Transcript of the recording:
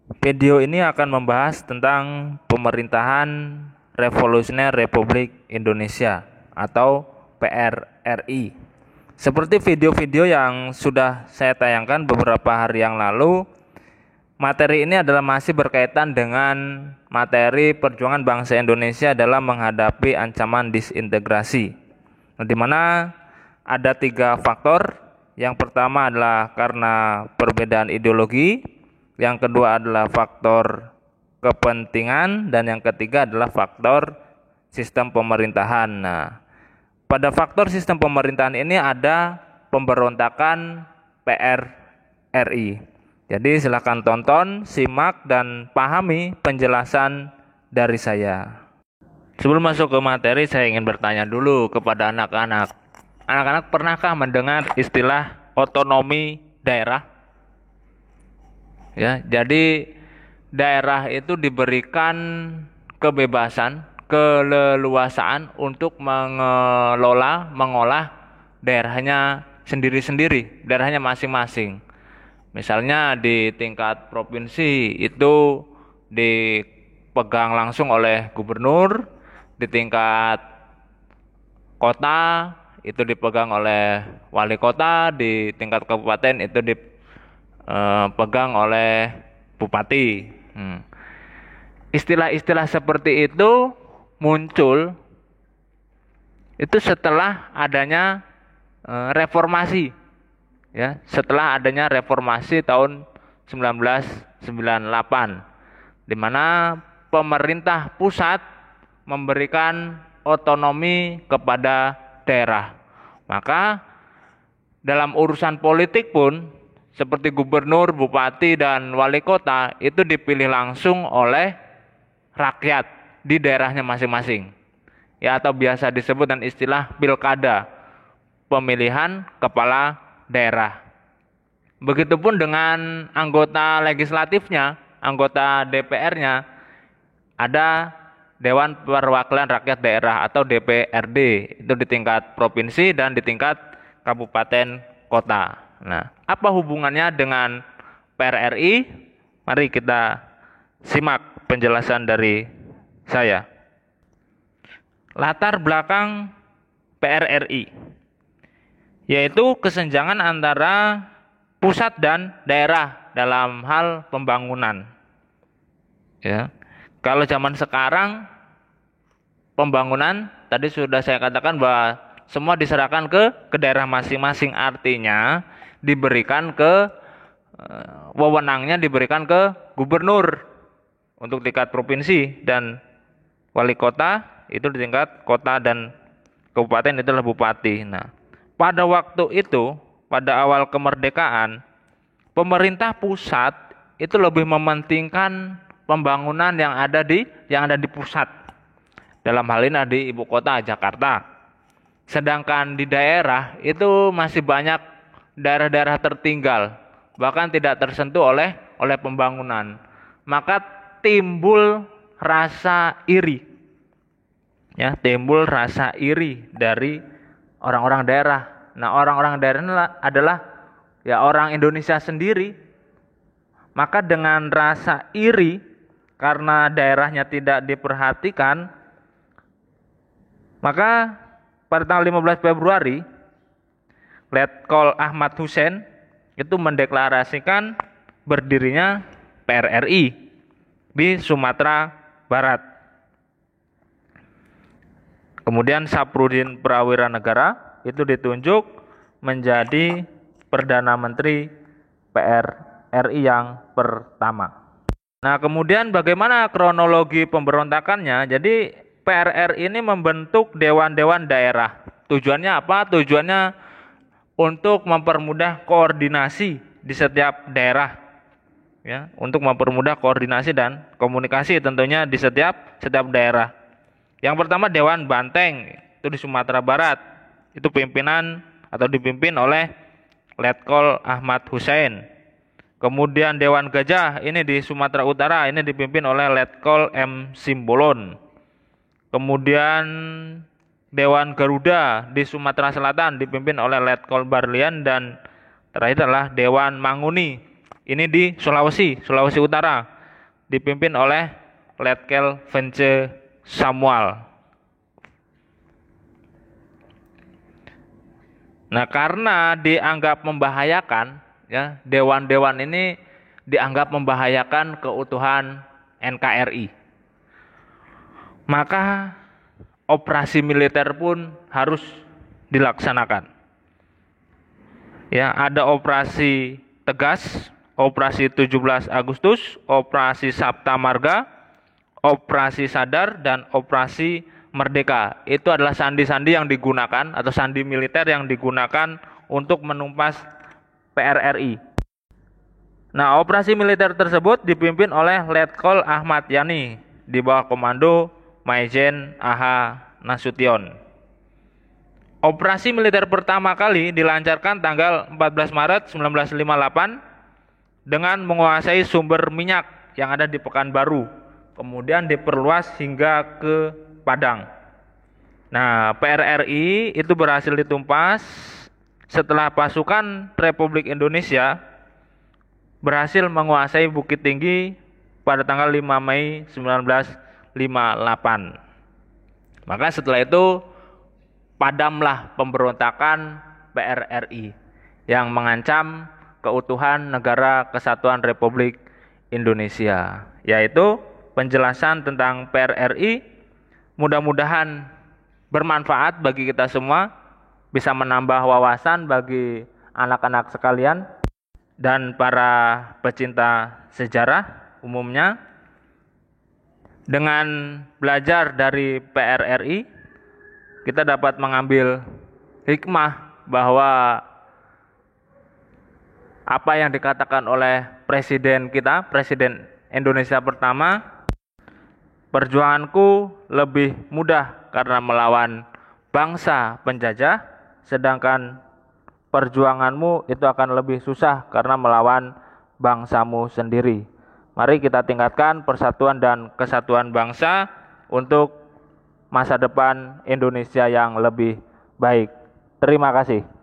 Video ini akan membahas tentang pemerintahan Revolusioner Republik Indonesia atau PRRI. Seperti video-video yang sudah saya tayangkan beberapa hari yang lalu, materi ini adalah masih berkaitan dengan materi perjuangan bangsa Indonesia dalam menghadapi ancaman disintegrasi. Di mana ada 3 faktor. Yang pertama adalah karena perbedaan ideologi, yang kedua adalah faktor kepentingan, dan yang ketiga adalah faktor sistem pemerintahan. Nah, pada faktor sistem pemerintahan ini ada pemberontakan PRRI. Jadi silakan tonton, simak, dan pahami penjelasan dari saya. Sebelum masuk ke materi, saya ingin bertanya dulu kepada anak-anak. Anak-anak pernahkah mendengar istilah otonomi daerah? Ya, jadi daerah itu diberikan kebebasan, keleluasaan untuk mengolah daerahnya sendiri-sendiri, daerahnya masing-masing. Misalnya di tingkat provinsi itu dipegang langsung oleh gubernur, di tingkat kota itu dipegang oleh wali kota, di tingkat kabupaten itu dipegang oleh bupati. Istilah-istilah seperti itu muncul itu setelah adanya reformasi, ya, setelah adanya reformasi tahun 1998, di mana pemerintah pusat memberikan otonomi kepada daerah. Maka dalam urusan politik pun seperti gubernur, bupati, dan wali kota itu dipilih langsung oleh rakyat di daerahnya masing-masing. Ya, atau biasa disebut dengan istilah pilkada, pemilihan kepala daerah. Begitupun dengan anggota legislatifnya, anggota DPR-nya, ada Dewan Perwakilan Rakyat Daerah atau DPRD, itu di tingkat provinsi dan di tingkat kabupaten kota. Nah, apa hubungannya dengan PRRI? Mari kita simak penjelasan dari saya. Latar belakang PRRI yaitu kesenjangan antara pusat dan daerah dalam hal pembangunan. Ya. Kalau zaman sekarang pembangunan tadi sudah saya katakan bahwa semua diserahkan ke daerah masing-masing, artinya diberikan ke wewenangnya diberikan ke gubernur untuk tingkat provinsi dan wali kota itu di tingkat kota dan kabupaten itu adalah bupati. Nah, pada waktu itu, pada awal kemerdekaan, pemerintah pusat itu lebih mementingkan pembangunan yang ada di pusat. Dalam hal ini di ibu kota Jakarta. Sedangkan di daerah itu masih banyak daerah-daerah tertinggal, bahkan tidak tersentuh oleh pembangunan. Maka timbul rasa iri. Ya, timbul rasa iri dari orang-orang daerah. Nah, orang-orang daerah ini adalah ya orang Indonesia sendiri. Maka dengan rasa iri karena daerahnya tidak diperhatikan, maka pada tanggal 15 Februari, Letkol Ahmad Hussein itu mendeklarasikan berdirinya PRRI di Sumatera Barat. Kemudian Saprudin Prawira Negara itu ditunjuk menjadi Perdana Menteri PRRI yang pertama. Nah, kemudian bagaimana kronologi pemberontakannya? Jadi PRRI ini membentuk dewan-dewan daerah. Tujuannya apa? Tujuannya untuk mempermudah koordinasi di setiap daerah. Ya, untuk mempermudah koordinasi dan komunikasi tentunya di setiap daerah. Yang pertama Dewan Banteng, itu di Sumatera Barat. Itu pimpinan atau dipimpin oleh Letkol Ahmad Hussein. Kemudian Dewan Gajah ini di Sumatera Utara, ini dipimpin oleh Letkol M. Simbolon. Kemudian Dewan Garuda di Sumatera Selatan dipimpin oleh Letkol Barlian, dan terakhir adalah Dewan Manguni. Ini di Sulawesi Utara, dipimpin oleh Letkel Vence Samuel. Nah, karena dianggap membahayakan, ya, dewan-dewan ini dianggap membahayakan keutuhan NKRI. Maka operasi militer pun harus dilaksanakan. Ya, ada operasi Tegas, operasi 17 Agustus, operasi Sabta Marga, operasi Sadar, dan operasi Merdeka. Itu adalah sandi-sandi yang digunakan atau sandi militer yang digunakan untuk menumpas PRRI. Nah, operasi militer tersebut dipimpin oleh Letkol Ahmad Yani di bawah komando Maijen AH Nasution. Operasi militer pertama kali dilancarkan tanggal 14 Maret 1958 dengan menguasai sumber minyak yang ada di Pekanbaru, kemudian diperluas hingga ke Padang. Nah, PRRI itu berhasil ditumpas setelah pasukan Republik Indonesia berhasil menguasai Bukit Tinggi pada tanggal 5 Mei 1958. Maka setelah itu padamlah pemberontakan PRRI yang mengancam keutuhan Negara Kesatuan Republik Indonesia. Yaitu penjelasan tentang PRRI. Mudah-mudahan bermanfaat bagi kita semua, bisa menambah wawasan bagi anak-anak sekalian dan para pecinta sejarah umumnya. Dengan belajar dari PRRI, kita dapat mengambil hikmah bahwa apa yang dikatakan oleh presiden kita, Presiden Indonesia pertama, perjuanganku lebih mudah karena melawan bangsa penjajah, sedangkan perjuanganmu itu akan lebih susah karena melawan bangsamu sendiri. Mari kita tingkatkan persatuan dan kesatuan bangsa untuk masa depan Indonesia yang lebih baik. Terima kasih.